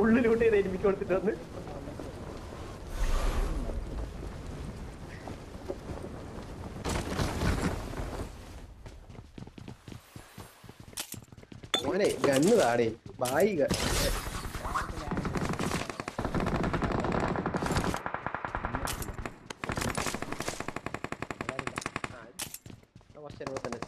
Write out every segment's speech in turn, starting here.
ഉള്ളിലൂട്ട് ചെയ്ത് എനിക്ക് കൊടുത്തിട്ട് വന്ന് മോനെ ഗണ്ണ് താടേ ബായി കുറച്ച് തന്നെ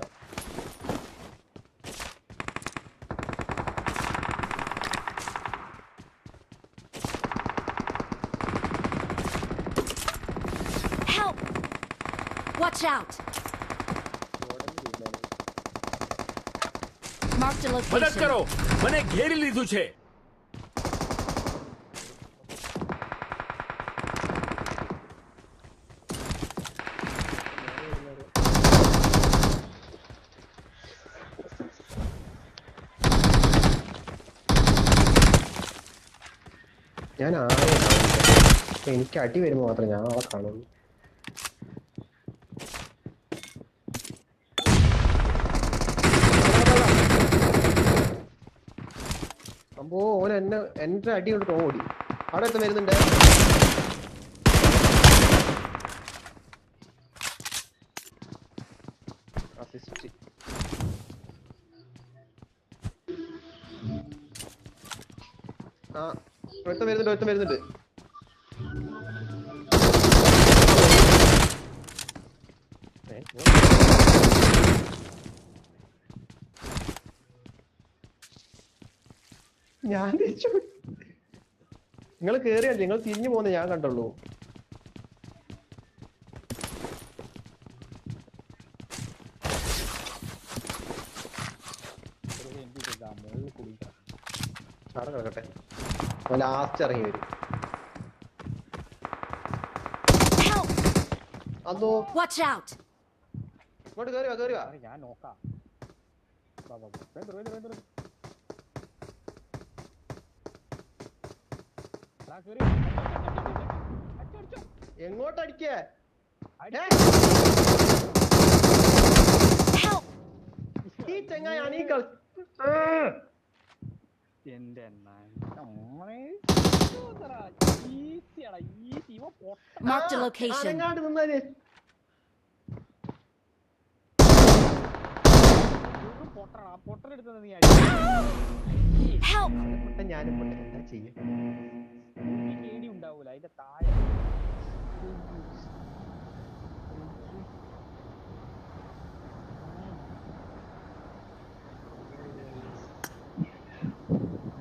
Watch out! Mark the location. મદદ કરો મને ઘેરી લીધું છે ഞാൻ എനിക്ക് അടി വരുമ്പോ മാത്രമേ ഞാൻ ആളെ കാണുള്ളൂ അപ്പോ ഓൻ എന്റെ അടി കൊണ്ട് ഓടി അവിടെ അടുത്ത് വരുന്നുണ്ട് അസിസ്റ്റ് ആ ഒരുത്തൻ വരുന്നുണ്ട് ഞാൻ തിരിച്ചു നിങ്ങൾ കേറിയല്ലേ നിങ്ങൾ തിരിഞ്ഞു പോകുന്ന ഞാൻ കണ്ടുള്ളൂ അവിടെ കിടക്കട്ടെ ലാസ്റ്റ് ഇറങ്ങി വരും അതോ ഇങ്ങോട്ട് കേറി വാ ഞാൻ നോക്കാം എങ്ങോട്ടടിക്കേ ഈ ചെങ്ങായാണ് ഈ കളി എന്റെ Mark the location. അനങ്ങാണ്ട് നിന്നാല് പൊട്ടനെടുത്തത് നീ ഞാനും എന്താ ചെയ്യും പേടി ഉണ്ടാവൂല അതിന്റെ താഴെ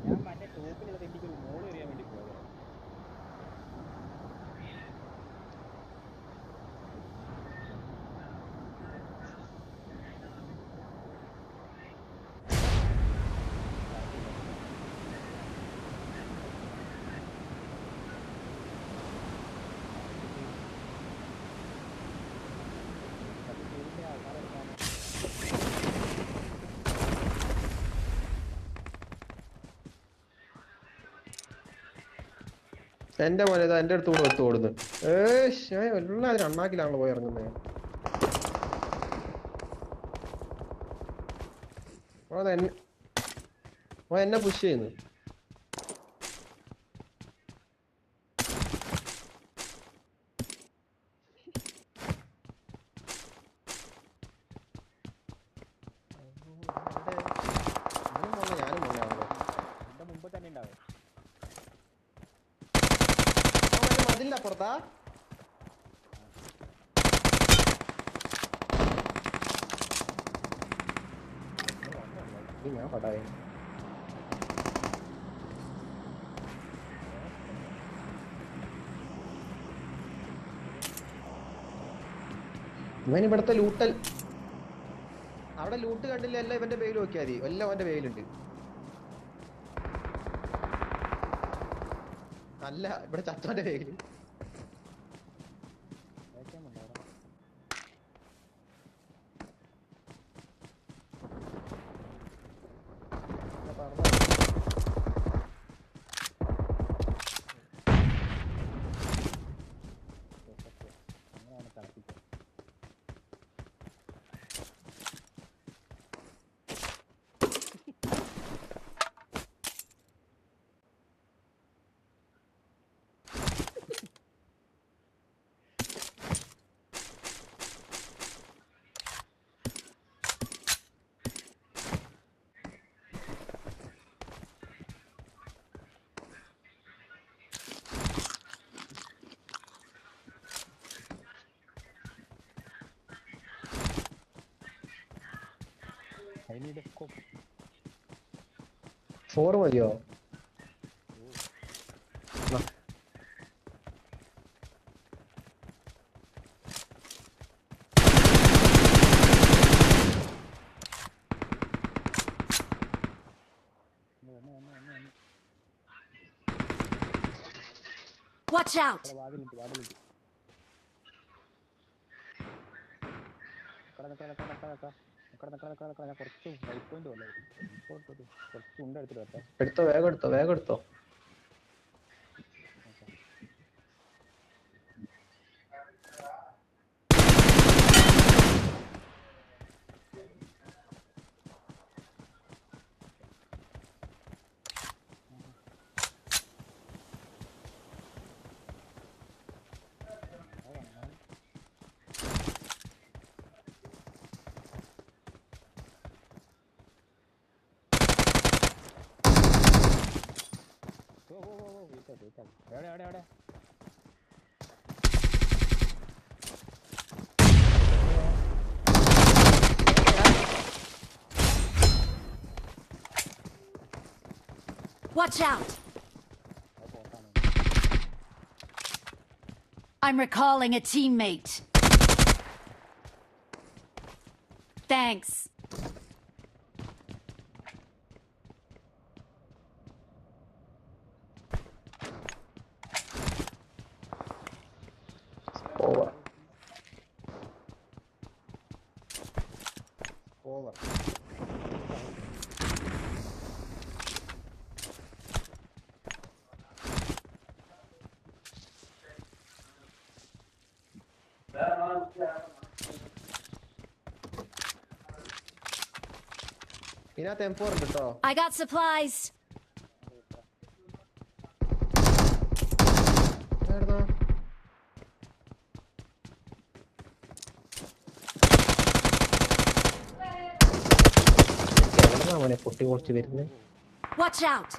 ഞാൻ മറ്റേ ടോപ്പിലുള്ള എനിക്ക് ഒരു മോള് എറിയാൻ വേണ്ടി പോയത് എന്റെ മോനെ എന്റെ അടുത്ത് കൂടെ ഒത്തു ഓടുന്നു എല്ലാവരും അണ്ണാക്കിലാണല്ലോ പോയി ഇറങ്ങുന്നത് എന്നെ പുഷ് ചെയ്യുന്നു പുറത്താ ഞാൻ പടായ ഇവൻ ഇവിടത്തെ ലൂട്ടൽ അവിടെ ലൂട്ട് കണ്ടില്ല എല്ലാം ഇവന്റെ പേര് നോക്കിയാൽ മതി എല്ലാം അവന്റെ പേരിലുണ്ട് അല്ല ഇവിടെ ചത്തോന്റെ പേര് 4 മതിയോ? എന്നാ. Watch out! വാതിലുണ്ട് വാതിലുണ്ട്. ഞാൻ കുറച്ച് വൈറ്റ് പോയിന്റ് പോലെ കുറച്ച് ഉണ്ട് എടുത്തിട്ട് വരട്ടെ. എടുത്തോ, വേഗം എടുത്തോ, വേഗം എടുത്തോ. എവിടെ Watch out! I'm recalling a teammate. Thanks. Over. ഇതിനകത്ത് M4 ഉണ്ട് കേട്ടോ. I got supplies. എവിടുന്നാ? എവിടുന്നാ മോനെ പൊട്ടി കുറച്ച് വരുന്നത്? Watch out!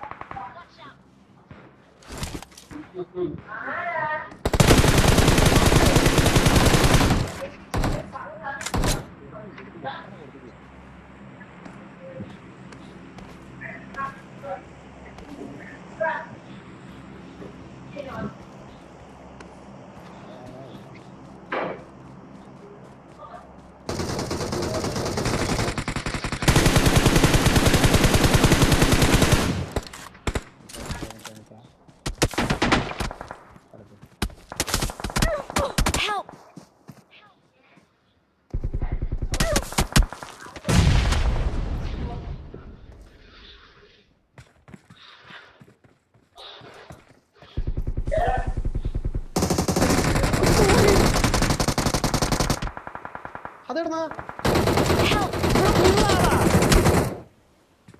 Help! അതെവിടുന്നാ? Help!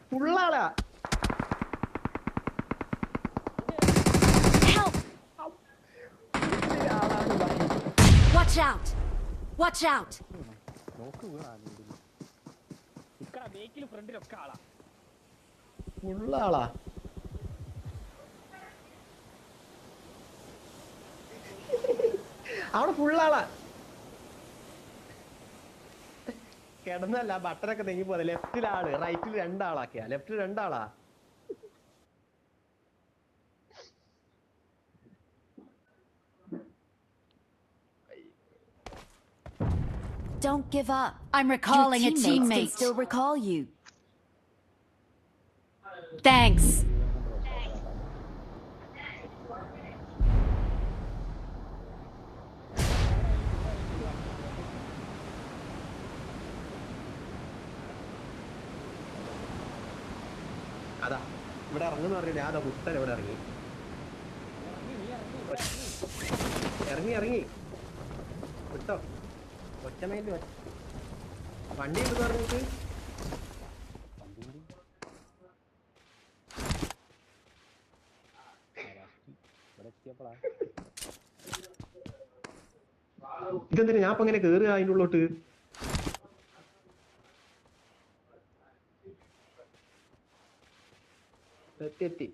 ഫുള്ളാളാ. Help! Watch out! Watch out! നോക്ക് വീണാ ഇക്കട ബേക്കിൽ ഫ്രണ്ടിലൊക്കെ ആളാ. ഫുള്ളാളാ. അവിടെ ഫുള്ളാളാ. കിടന്നല്ല ബട്ടനൊക്കെ തെങ്ങി പോലെ. ലെഫ്റ്റിലാള്, റൈറ്റിൽ 2 ആളാക്കിയാ. ലെഫ്റ്റിൽ 2 ആളാ. Don't give up. I'm recalling a teammate. Can still recall you. Thanks. അതാ ഇവിടെ ഇറങ്ങുന്ന പറഞ്ഞു. ഞാൻ അതാ കുട്ടൻ ഇവിടെ ഇറങ്ങി ഇറങ്ങി ഇറങ്ങി വിട്ടോ. ഒറ്റമൈൻഡ് വണ്ടി ഉണ്ടെന്ന് പറഞ്ഞിട്ട് ഇതെന്തിനാ ഞാൻ ഇപ്പൊ ഇങ്ങനെ കേറുക അതിൻ്റെ ഉള്ളോട്ട്? എത്തി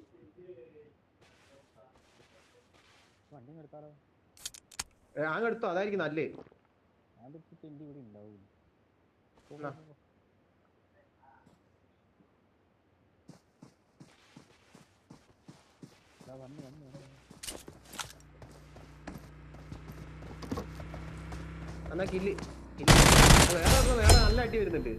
അങ്ങെടുത്തോ, അതായിരിക്കും നല്ലേ. എന്നാ കില്ല് വേറെ നല്ല അടി വരുന്നുണ്ട്.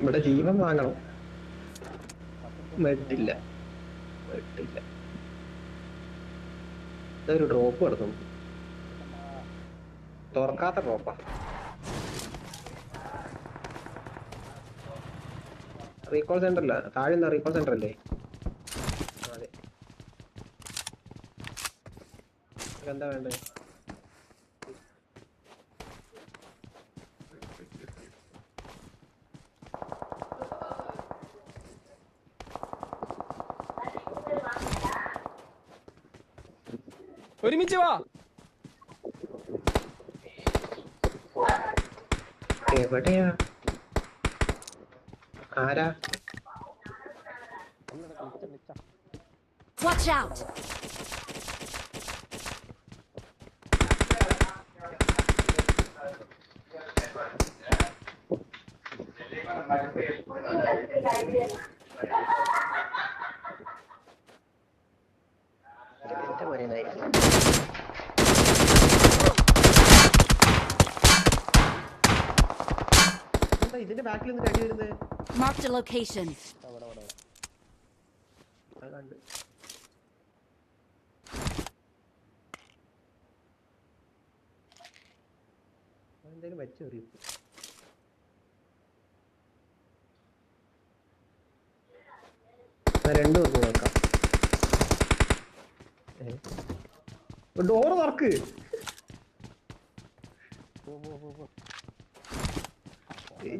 ഇവിടെ ജീവൻ വാങ്ങണം. മെഡില്ല ഇതൊരു ഡ്രോപ്പ് കിടക്കുന്നു. തുറക്കാത്ത ഡ്രോപ്പാ. റീകോൾ സെന്റർ അല്ല, താഴെ റീകോൾ സെന്റർ അല്ലേ? അതെ. എന്താ വേണ്ടത്? ഒരുമിച്ച് വാ. എവിടെയാ? ആരാ? Watch out! എന്റെ മോനായി. ഇതിന്റെ ബാക്കിൽ നിന്ന് കടി വരുന്നത്. Marked a location. കണ്ട് എന്തേലും വെച്ചറിയും. രണ്ടു പേർക്ക് നോക്കാം. ഡോറ് തുറക്ക്.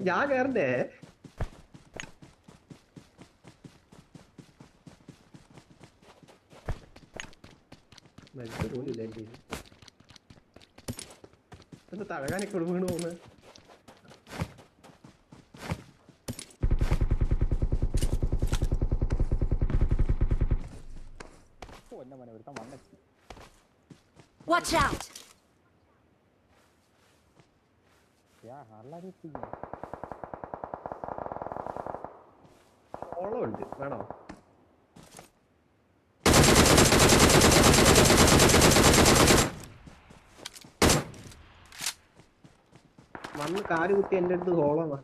ഞാൻ കേറണ്ടേ? എന്താ തഴകാനൊക്കെ വീണ് പോകുന്നത്? Watch out! ഓളം ഉണ്ട്, വേണോ? വന്ന് കാല് കുത്തി എന്റെ അടുത്ത് ഹോളമാ.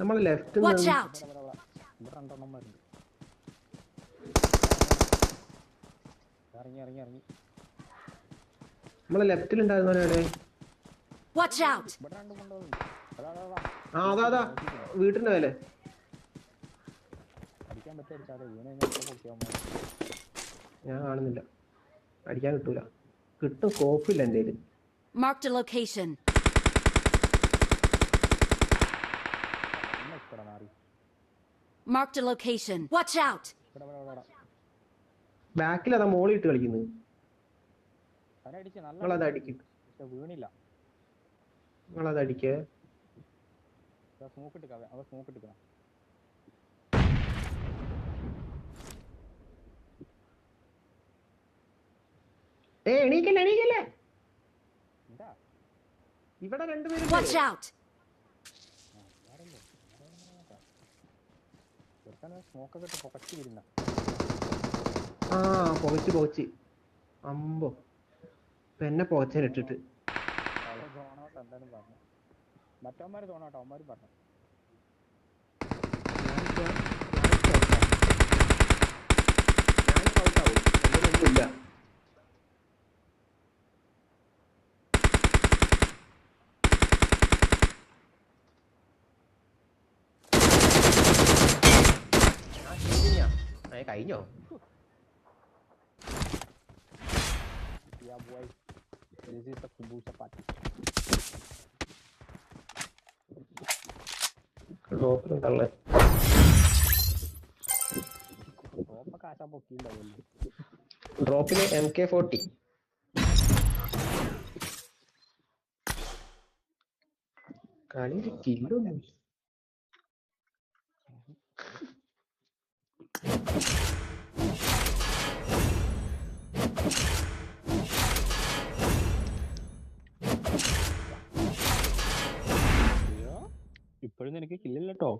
നമ്മൾ ലെഫ്റ്റ് Watch out! നമ്മളെ ലെഫ്റ്റിലുണ്ടായിരുന്നവരെ. Watch out! ആ അതാ വീട്ടിന്റെ മേലെ. ഞാൻ കാണുന്നില്ല, അടിക്കാൻ കിട്ടൂല. കിട്ടും, കോപ്പില്ല എന്റെ കയ്യില്. Marked a location. Marked a location. Watch out! ബാക്കിൽ അതാ മോളി ഇട്ട് കളിക്കുന്നത്. നിങ്ങളത് അടിക്കും, നിങ്ങളത് അടിക്കേ. എണീക്കല്ലേ എണീക്കല്ലേ, ഇവിടെ രണ്ടുപേരും. Watch out! ആ പുകച്ച് അമ്പോ എന്നെ പുകച്ചേനിട്ടിട്ട്. മറ്റവന്മാര് തോന്നോട്ടോ, അവന്മാര് പറഞ്ഞു. ഇല്ല കഴിഞ്ഞോ? Yeah, boy. This is the Kubusa party. ഡ്രോപ്പിലുണ്ടല്ലേ? ടോപ്പൊക്കെ ASHA പൊക്കിണ്ടാവുമല്ലോ. ഡ്രോപ്പില് MK40. കളിയിൽ കില്ലൊന്നും ഇപ്പോഴും നിനക്ക് കില്ലില്ല കേട്ടോ.